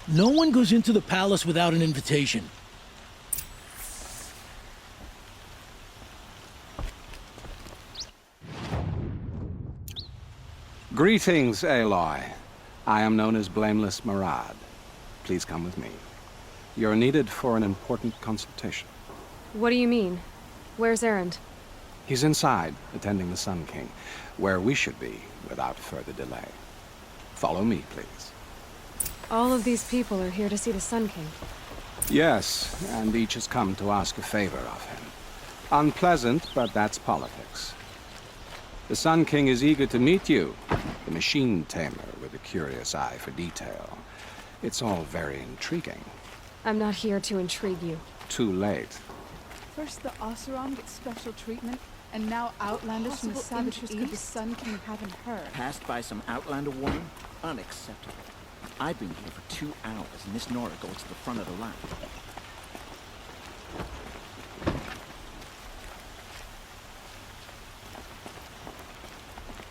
No one goes into the palace without an invitation. Greetings, Aloy. I am known as Blameless Murad. Please come with me. You're needed for an important consultation. What do you mean? Where's Erend? He's inside, attending the Sun King, where we should be without further delay. Follow me, please. All of these people are here to see the Sun King. Yes, and each has come to ask a favor of him. Unpleasant, but that's politics. The Sun King is eager to meet you, the machine tamer with a curious eye for detail. It's all very intriguing. I'm not here to intrigue you. Too late. First the Oseram gets special treatment, and now Outlanders from the savages could the Sun King haven't heard. Passed by some Outlander woman? Unacceptable. I've been here for 2 hours, and Miss Nora goes to the front of the line.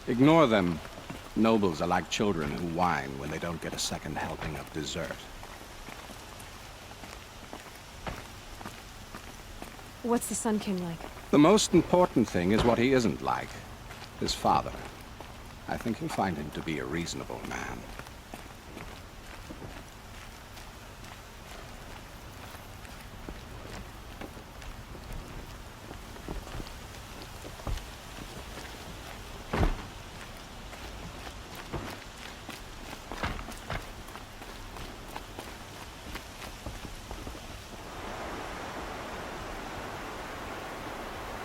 Ignore them. Nobles are like children who whine when they don't get a second helping of dessert. What's the Sun King like? The most important thing is what he isn't like. His father. I think you'll find him to be a reasonable man.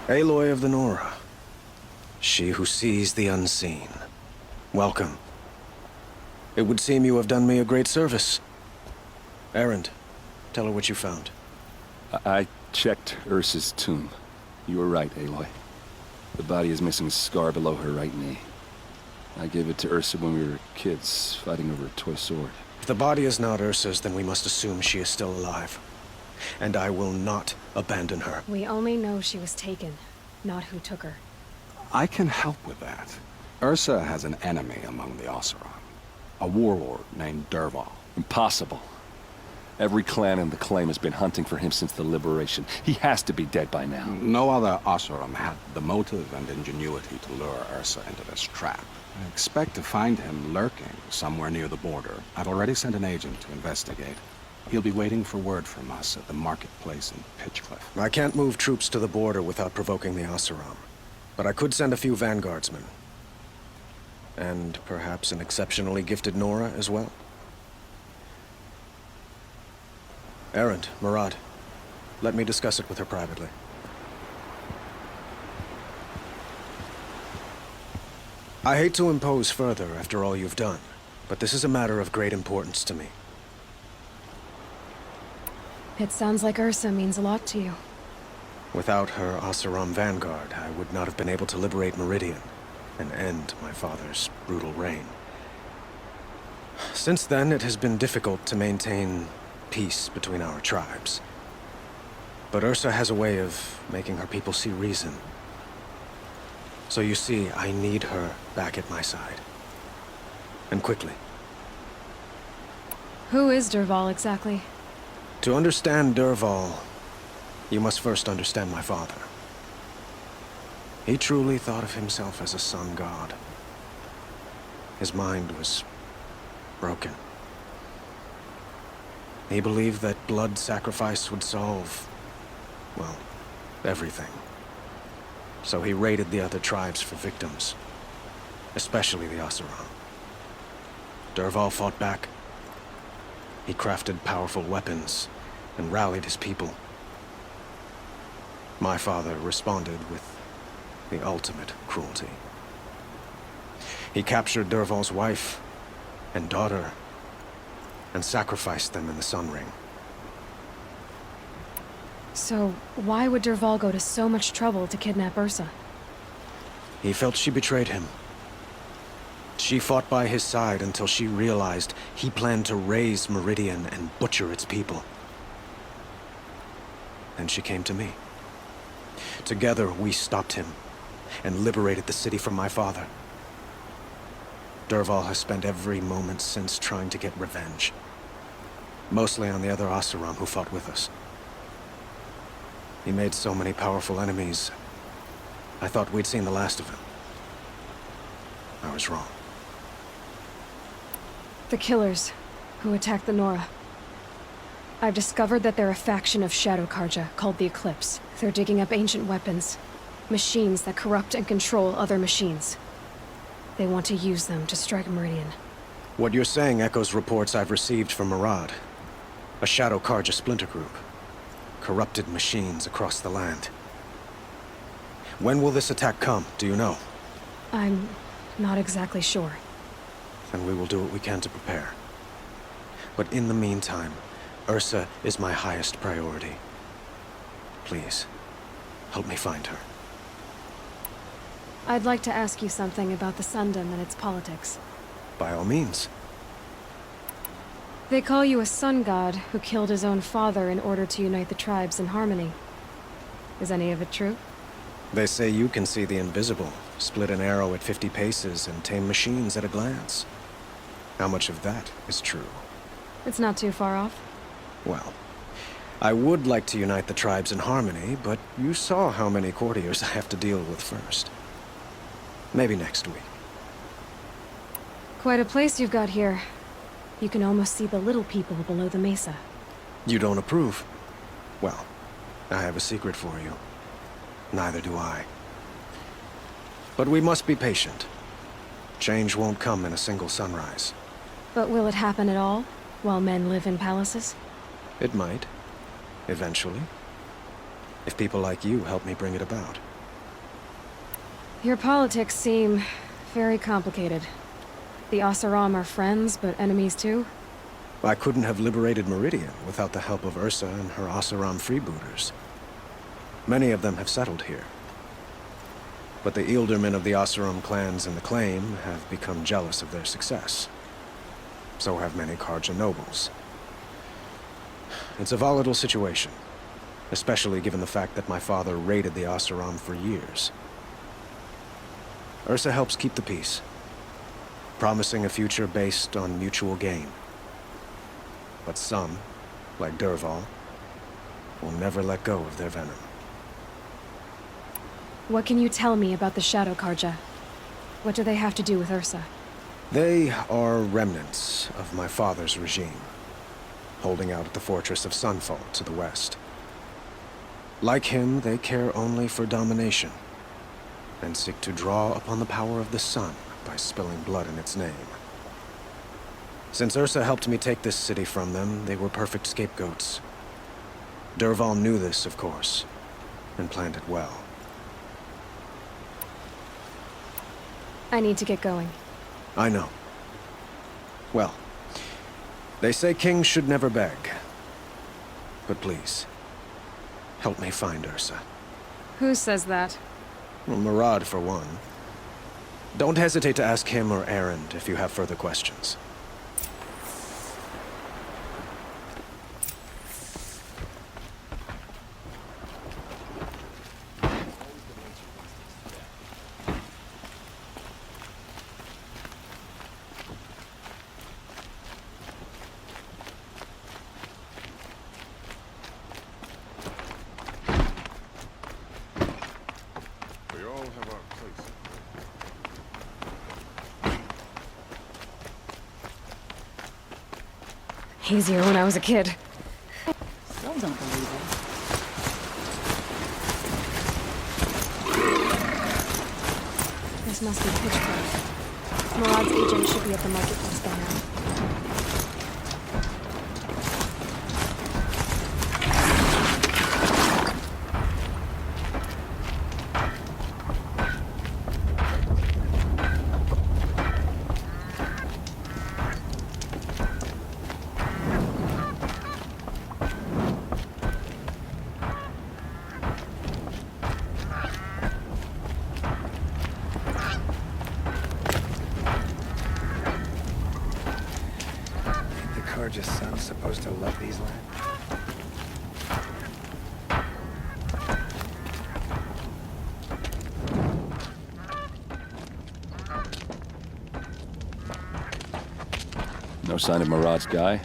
Aloy of the Nora. She who sees the unseen. Welcome. It would seem you have done me a great service. Erend, tell her what you found. I checked Ersa's tomb. You were right, Aloy. The body is missing a scar below her right knee. I gave it to Ersa when we were kids, fighting over a toy sword. If the body is not Ersa's, then we must assume she is still alive. And I will not abandon her. We only know she was taken, not who took her. I can help with that. Ersa has an enemy among the Oseram. A warlord named Dervahl. Impossible. Every clan in the claim has been hunting for him since the liberation. He has to be dead by now. No other Oseram had the motive and ingenuity to lure Ersa into this trap. I expect to find him lurking somewhere near the border. I've already sent an agent to investigate. He'll be waiting for word from us at the marketplace in Pitchcliff. I can't move troops to the border without provoking the Oseram. But I could send a few vanguardsmen. And perhaps an exceptionally gifted Nora as well. Erend, Murad, let me discuss it with her privately. I hate to impose further after all you've done, but this is a matter of great importance to me. It sounds like Ersa means a lot to you. Without her Oseram vanguard, I would not have been able to liberate Meridian and end my father's brutal reign. Since then, it has been difficult to maintain peace between our tribes. But Ersa has a way of making her people see reason. So you see, I need her back at my side. And quickly. Who is Dervahl exactly? To understand Dervahl, you must first understand my father. He truly thought of himself as a sun god. His mind was broken. He believed that blood sacrifice would solve, well, everything. So he raided the other tribes for victims, especially the Oseram. Dervahl fought back. He crafted powerful weapons and rallied his people. My father responded with the ultimate cruelty. He captured Dervahl's wife and daughter and sacrificed them in the Sun Ring. So, why would Dervahl go to so much trouble to kidnap Ersa? He felt she betrayed him. She fought by his side until she realized he planned to raise Meridian and butcher its people. Then she came to me. Together, we stopped him and liberated the city from my father. Dervahl has spent every moment since trying to get revenge. Mostly on the other Oseram who fought with us. He made so many powerful enemies. I thought we'd seen the last of him. I was wrong. The killers who attacked the Nora. I've discovered that they're a faction of Shadow Karja called the Eclipse. They're digging up ancient weapons. Machines that corrupt and control other machines. They want to use them to strike Meridian. What you're saying echoes reports I've received from Murad. A Shadow Karja splinter group. Corrupted machines across the land. When will this attack come, do you know? I'm not exactly sure. Then we will do what we can to prepare. But in the meantime, Ersa is my highest priority. Please, help me find her. I'd like to ask you something about the Sundom and its politics. By all means. They call you a sun god who killed his own father in order to unite the tribes in harmony. Is any of it true? They say you can see the invisible, split an arrow at 50 paces, and tame machines at a glance. How much of that is true? It's not too far off. Well, I would like to unite the tribes in harmony, but you saw how many courtiers I have to deal with first. Maybe next week. Quite a place you've got here. You can almost see the little people below the mesa. You don't approve? Well, I have a secret for you. Neither do I. But we must be patient. Change won't come in a single sunrise. But will it happen at all, while men live in palaces? It might. Eventually. If people like you help me bring it about. Your politics seem very complicated. The Oseram are friends, but enemies too? I couldn't have liberated Meridian without the help of Ersa and her Oseram freebooters. Many of them have settled here. But the Ealdormen of the Oseram clans in the claim have become jealous of their success. So have many Karja nobles. It's a volatile situation, especially given the fact that my father raided the Oseram for years. Ersa helps keep the peace, promising a future based on mutual gain. But some, like Dervahl, will never let go of their venom. What can you tell me about the Shadow Karja? What do they have to do with Ersa? They are remnants of my father's regime, holding out at the fortress of Sunfall to the west. Like him, they care only for domination, and seek to draw upon the power of the sun by spilling blood in its name. Since Ersa helped me take this city from them, they were perfect scapegoats. Dervahl knew this, of course, and planned it well. I need to get going. I know. Well, they say kings should never beg. But please, help me find Ersa. Who says that? Well, Murad, for one. Don't hesitate to ask him or Erend if you have further questions. We all have our place. Easier when I was a kid. Still don't believe it. This must be Pitchcraft. Murad's agent should be at the marketplace by now. Keji-sama's supposed to love these lands. No sign of Murad's guy?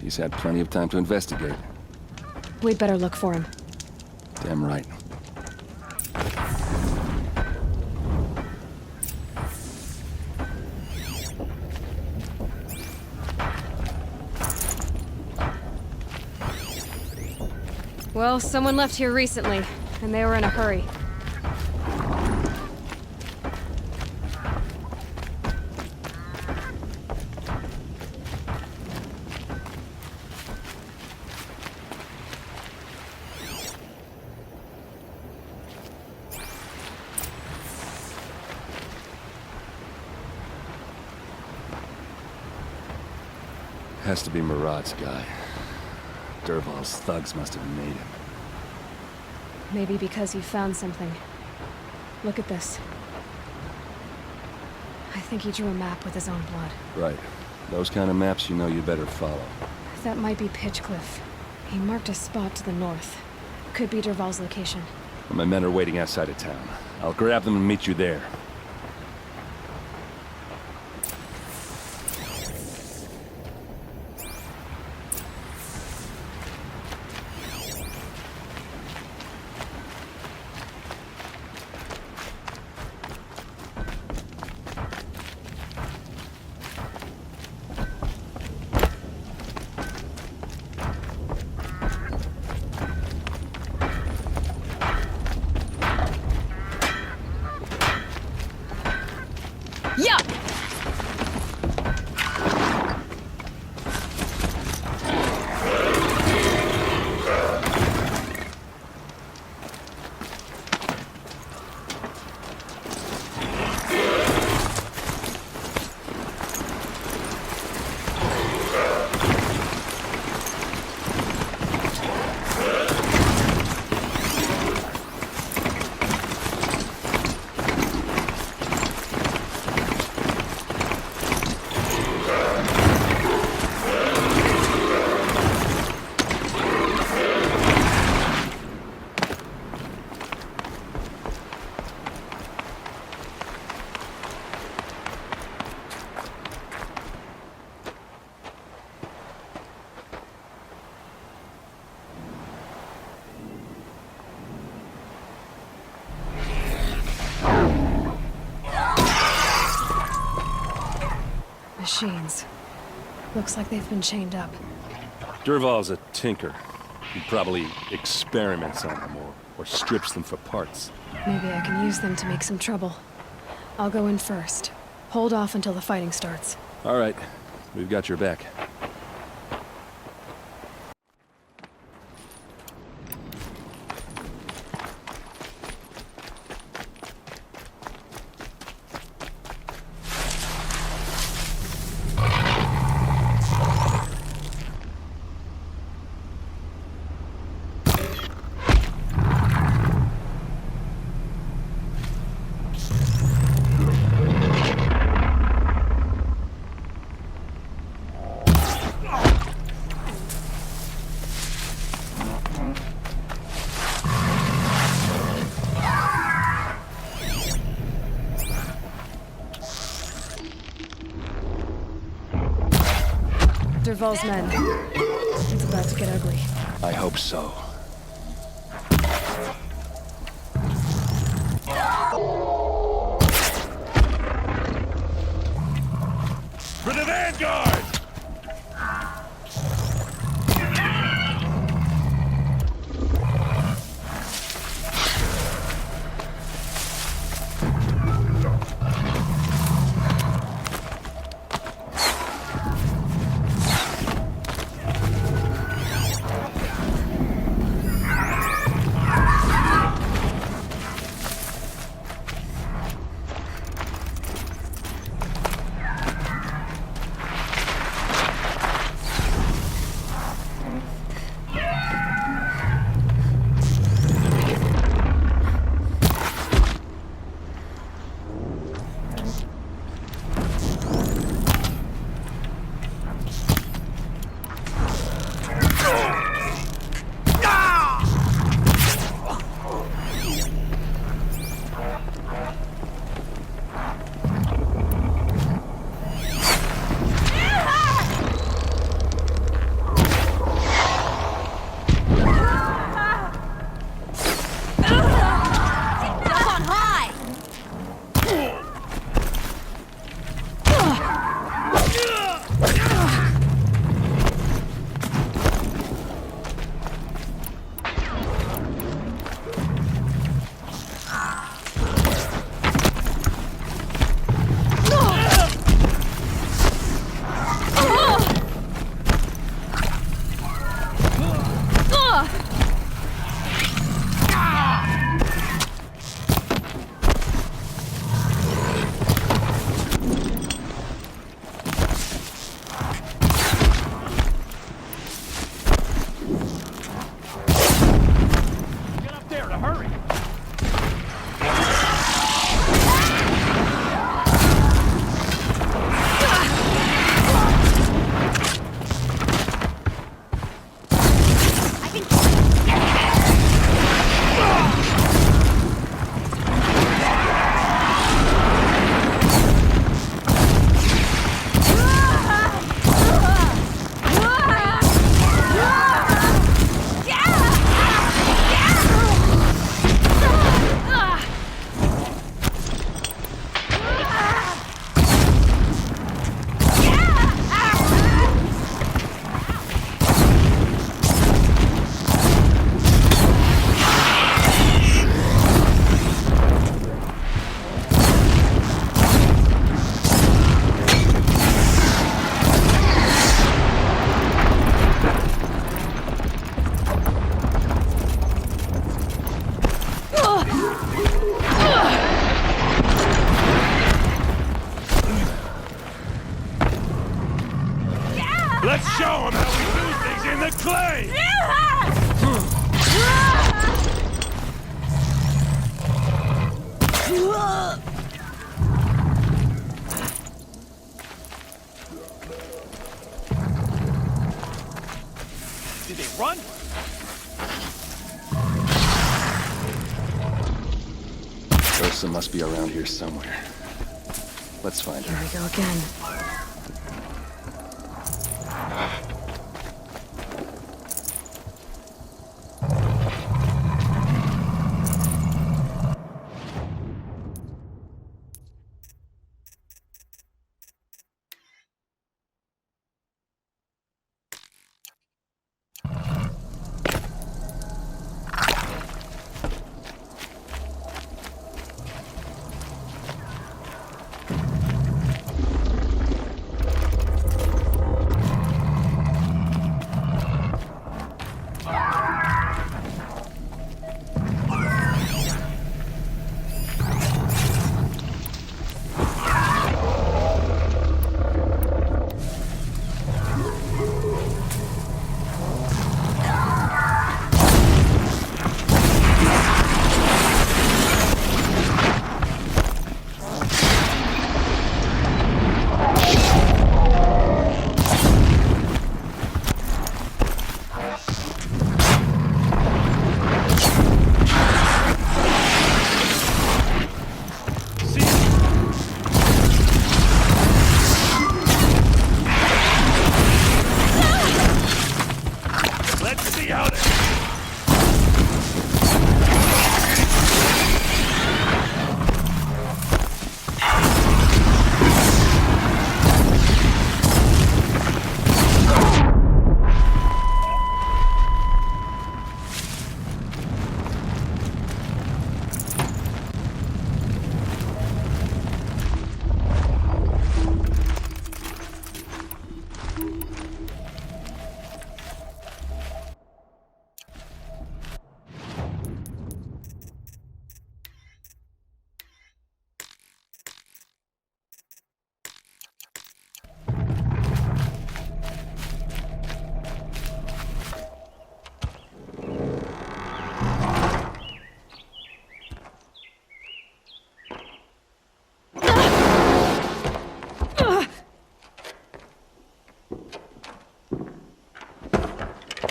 The He's had plenty of time to investigate. We'd better look for him. Damn right. Well, someone left here recently, and they were in a hurry. Has to be Murad's guy. Dervahl's thugs must have made him. Maybe because he found something. Look at this. I think he drew a map with his own blood. Right. Those kind of maps you know you better follow. That might be Pitchcliff. He marked a spot to the north. Could be Dervahl's location. My men are waiting outside of town. I'll grab them and meet you there. Yeah! Machines. Looks like they've been chained up. Dervahl's a tinker. He probably experiments on them or strips them for parts. Maybe I can use them to make some trouble. I'll go in first. Hold off until the fighting starts. All right. We've got your back. Dervahl's men. It's about to get ugly. I hope so. For the Vanguard! show him how we do things in the clay! Did they run? Ersa must be around here somewhere. Let's find her. Here we go again.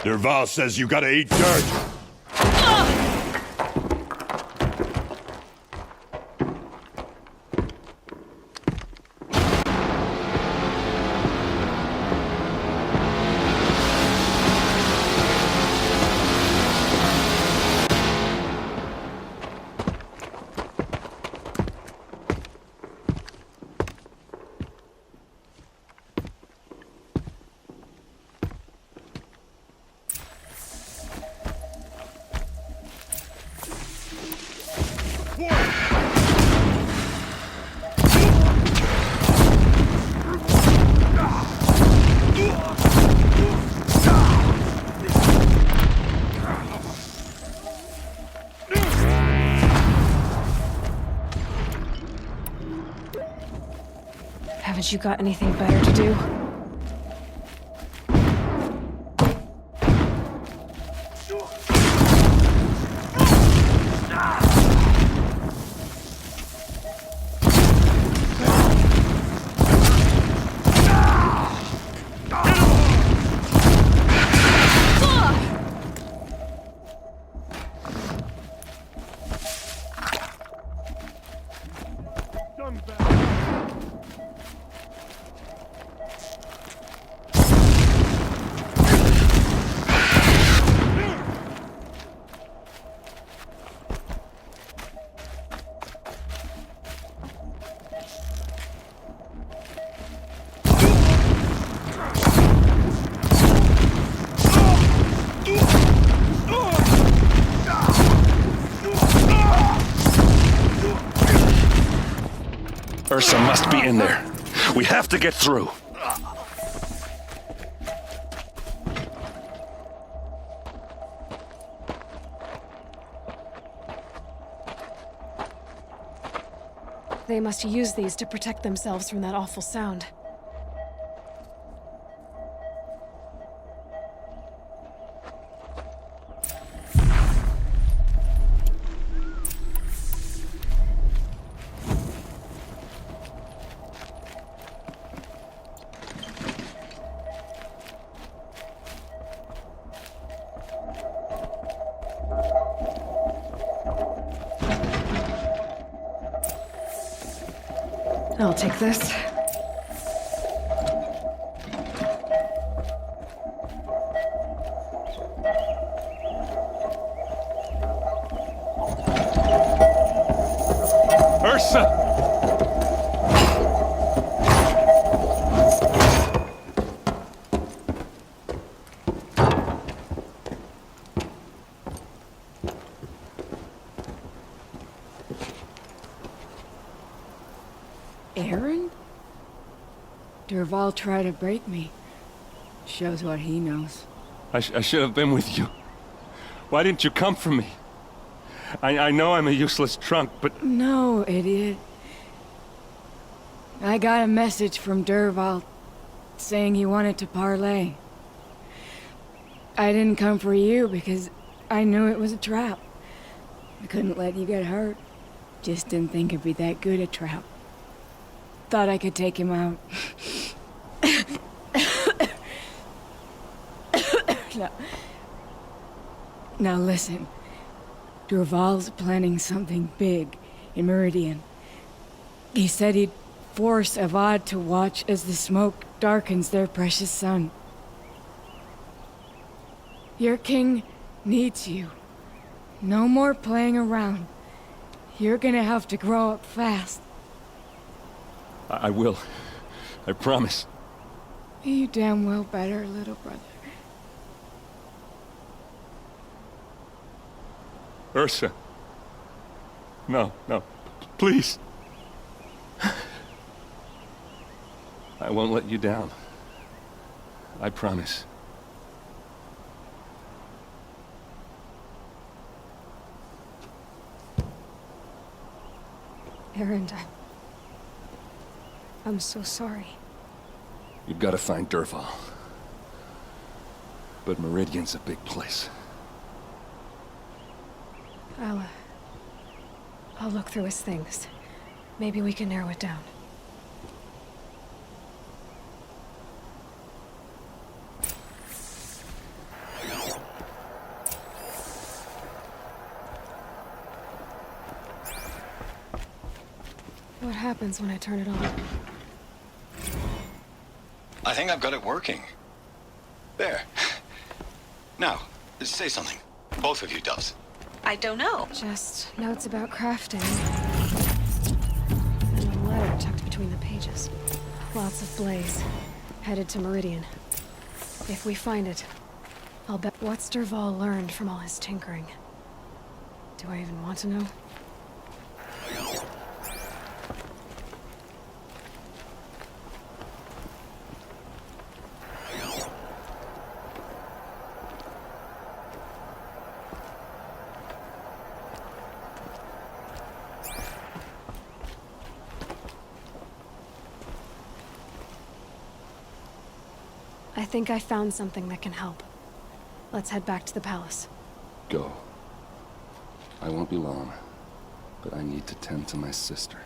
Derval says you gotta eat dirt. Haven't you got anything better to do? Ersa must be in there. We have to get through. They must use these to protect themselves from that awful sound. I'll take this. Ersa! Aaron? Durval tried to break me. Shows what he knows. I should have been with you. Why didn't you come for me? I know I'm a useless trunk, but... No, idiot. I got a message from Durval saying he wanted to parlay. I didn't come for you because I knew it was a trap. I couldn't let you get hurt. Just didn't think it'd be that good a trap. Thought I could take him out. Now listen. Durval's planning something big in Meridian. He said he'd force Avad to watch as the smoke darkens their precious sun. Your king needs you. No more playing around. You're gonna have to grow up fast. I will. I promise. You damn well better, little brother. Ersa. No, no. Please. I won't let you down. I promise. Aaron, I'm so sorry. You've got to find Durval. But Meridian's a big place. I'll look through his things. Maybe we can narrow it down. What happens when I turn it on? I think I've got it working. There. Now, say something. Both of you, Doves. I don't know. Just notes about crafting. And a letter tucked between the pages. Lots of blaze. Headed to Meridian. If we find it, I'll bet what's Durval learned from all his tinkering. Do I even want to know? I think I found something that can help. Let's head back to the palace. Go. I won't be long, but I need to tend to my sister.